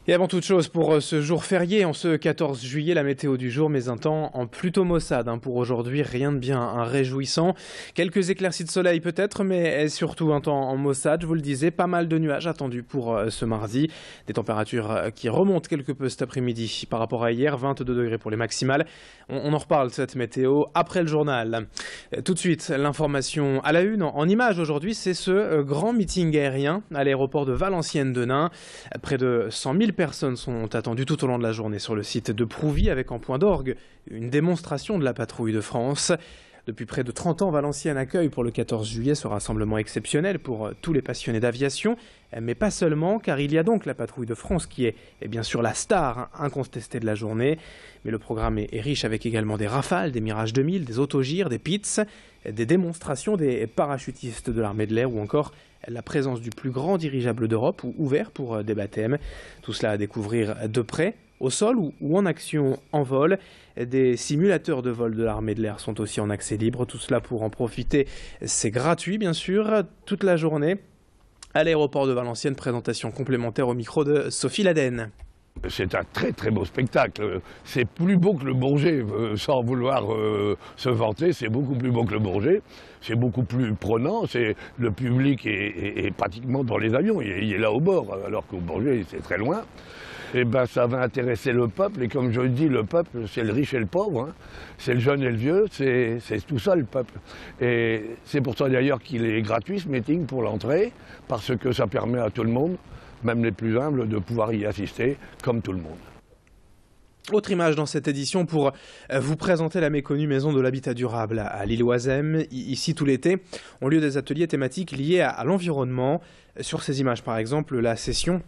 Et avant toute chose, pour ce jour férié, en ce 14 juillet, la météo du jour, mais un temps en plutôt maussade. Pour aujourd'hui, rien de bien réjouissant. Quelques éclaircies de soleil peut-être, mais surtout un temps en maussade. Je vous le disais, pas mal de nuages attendus pour ce mardi. Des températures qui remontent quelque peu cet après-midi par rapport à hier, 22 degrés pour les maximales. On en reparle de cette météo après le journal. Tout de suite, l'information à la une. En images aujourd'hui, c'est ce grand meeting aérien à l'aéroport de Valenciennes-Denain. Près de 100 000 personnes sont attendues tout au long de la journée sur le site de Prouvy avec en point d'orgue une démonstration de la patrouille de France. Depuis près de 30 ans, Valenciennes accueille pour le 14 juillet ce rassemblement exceptionnel pour tous les passionnés d'aviation, mais pas seulement, car il y a donc la patrouille de France qui est bien sûr la star incontestée de la journée. Mais le programme est riche avec également des Rafales, des Mirage 2000, des autogires, des Pitts, des démonstrations des parachutistes de l'armée de l'air ou encore la présence du plus grand dirigeable d'Europe ouvert pour des baptêmes. Tout cela à découvrir de près, au sol ou en action en vol. Des simulateurs de vol de l'armée de l'air sont aussi en accès libre. Tout cela pour en profiter, c'est gratuit bien sûr, toute la journée. À l'aéroport de Valenciennes, présentation complémentaire au micro de Sophie Laden. C'est un très très beau spectacle. C'est plus beau que le Bourget, sans vouloir se vanter, c'est beaucoup plus beau que le Bourget. C'est beaucoup plus prenant, le public est pratiquement dans les avions, il est là au bord, alors qu'au Bourget c'est très loin. Et ben ça va intéresser le peuple, et comme je dis, le peuple c'est le riche et le pauvre, c'est le jeune et le vieux, c'est tout ça le peuple. Et c'est pour ça d'ailleurs qu'il est gratuit ce meeting pour l'entrée, parce que ça permet à tout le monde, même les plus humbles, de pouvoir y assister comme tout le monde. Autre image dans cette édition pour vous présenter la méconnue maison de l'habitat durable à l'Île-Oisem. Ici, tout l'été, ont lieu des ateliers thématiques liés à l'environnement. Sur ces images, par exemple, la session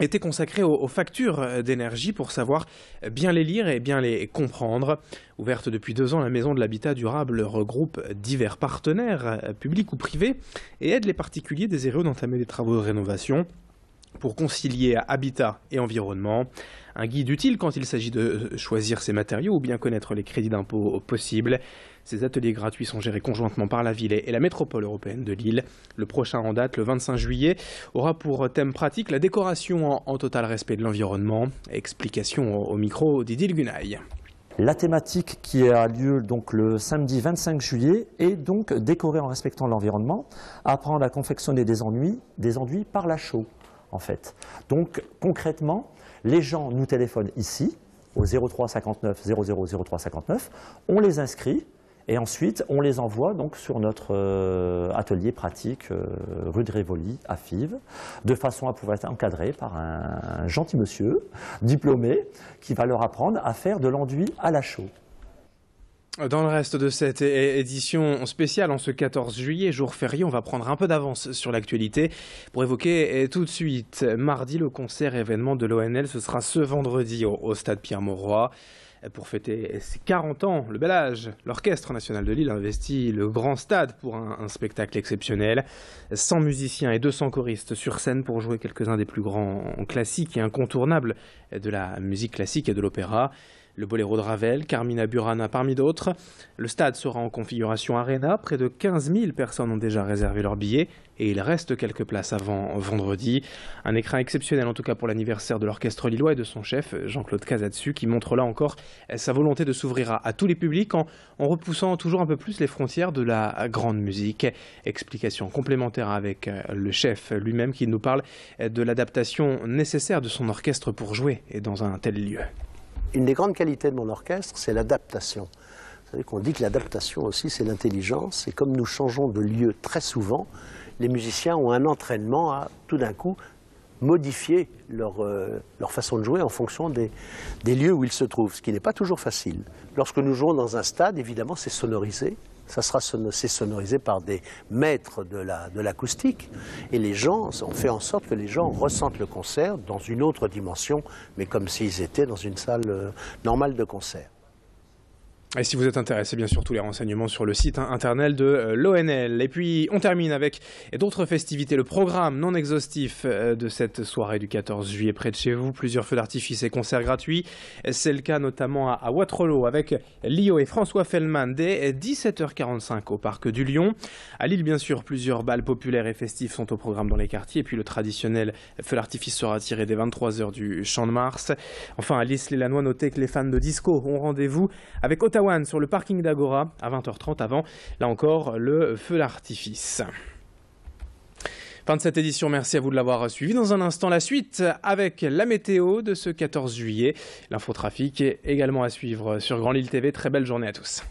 était consacrée aux factures d'énergie pour savoir bien les lire et bien les comprendre. Ouverte depuis 2 ans, la maison de l'habitat durable regroupe divers partenaires, publics ou privés, et aide les particuliers désireux d'entamer des travaux de rénovation pour concilier habitat et environnement. Un guide utile quand il s'agit de choisir ses matériaux ou bien connaître les crédits d'impôt possibles. Ces ateliers gratuits sont gérés conjointement par la ville et la métropole européenne de Lille. Le prochain en date, le 25 juillet, aura pour thème pratique la décoration en total respect de l'environnement. Explication au micro d'Idil Gunaï. La thématique qui a lieu donc le samedi 25 juillet est donc décorer en respectant l'environnement, apprendre à confectionner des enduits par la chaux. En fait. Donc concrètement, les gens nous téléphonent ici, au 03 59 00 03 59, on les inscrit et ensuite on les envoie donc sur notre atelier pratique rue de Rivoli à Fives, de façon à pouvoir être encadré par un gentil monsieur diplômé qui va leur apprendre à faire de l'enduit à la chaux. Dans le reste de cette édition spéciale, en ce 14 juillet, jour férié, on va prendre un peu d'avance sur l'actualité pour évoquer tout de suite mardi le concert événement de l'ONL. Ce sera ce vendredi au stade Pierre-Mauroy. Pour fêter ses 40 ans, le bel âge, l'Orchestre national de Lille a investi le grand stade pour un spectacle exceptionnel. 100 musiciens et 200 choristes sur scène pour jouer quelques-uns des plus grands classiques et incontournables de la musique classique et de l'opéra. Le Boléro de Ravel, Carmina Burana parmi d'autres. Le stade sera en configuration Arena. Près de 15 000 personnes ont déjà réservé leurs billets et il reste quelques places avant vendredi. Un écrin exceptionnel en tout cas pour l'anniversaire de l'orchestre lillois et de son chef Jean-Claude Casatsu qui montre là encore sa volonté de s'ouvrir à tous les publics en repoussant toujours un peu plus les frontières de la grande musique. Explication complémentaire avec le chef lui-même qui nous parle de l'adaptation nécessaire de son orchestre pour jouer dans un tel lieu. Une des grandes qualités de mon orchestre, c'est l'adaptation. Vous savez qu'on dit que l'adaptation aussi, c'est l'intelligence. Et comme nous changeons de lieu très souvent, les musiciens ont un entraînement à, tout d'un coup, modifier leur façon de jouer en fonction des lieux où ils se trouvent, ce qui n'est pas toujours facile. Lorsque nous jouons dans un stade, évidemment, c'est sonorisé. C'est sonorisé par des maîtres de l'acoustique. Et les gens, on fait en sorte que les gens ressentent le concert dans une autre dimension, mais comme s'ils étaient dans une salle normale de concert. Et si vous êtes intéressé, bien sûr, tous les renseignements sur le site internet de l'ONL. Et puis, on termine avec d'autres festivités. Le programme non exhaustif de cette soirée du 14 juillet près de chez vous. Plusieurs feux d'artifice et concerts gratuits. C'est le cas notamment à Waterloo avec Lio et François Fellman dès 17h45 au Parc du Lion. À Lille, bien sûr, plusieurs bals populaires et festifs sont au programme dans les quartiers. Et puis, le traditionnel feu d'artifice sera tiré dès 23h du Champ de Mars. Enfin, à l'Isle-les-Lanois, notez que les fans de disco ont rendez-vous avec Ottawa sur le parking d'Agora à 20h30 avant, là encore, le feu d'artifice. Fin de cette édition, merci à vous de l'avoir suivi. Dans un instant, la suite avec la météo de ce 14 juillet. L'infotrafic est également à suivre sur Grand Lille TV. Très belle journée à tous.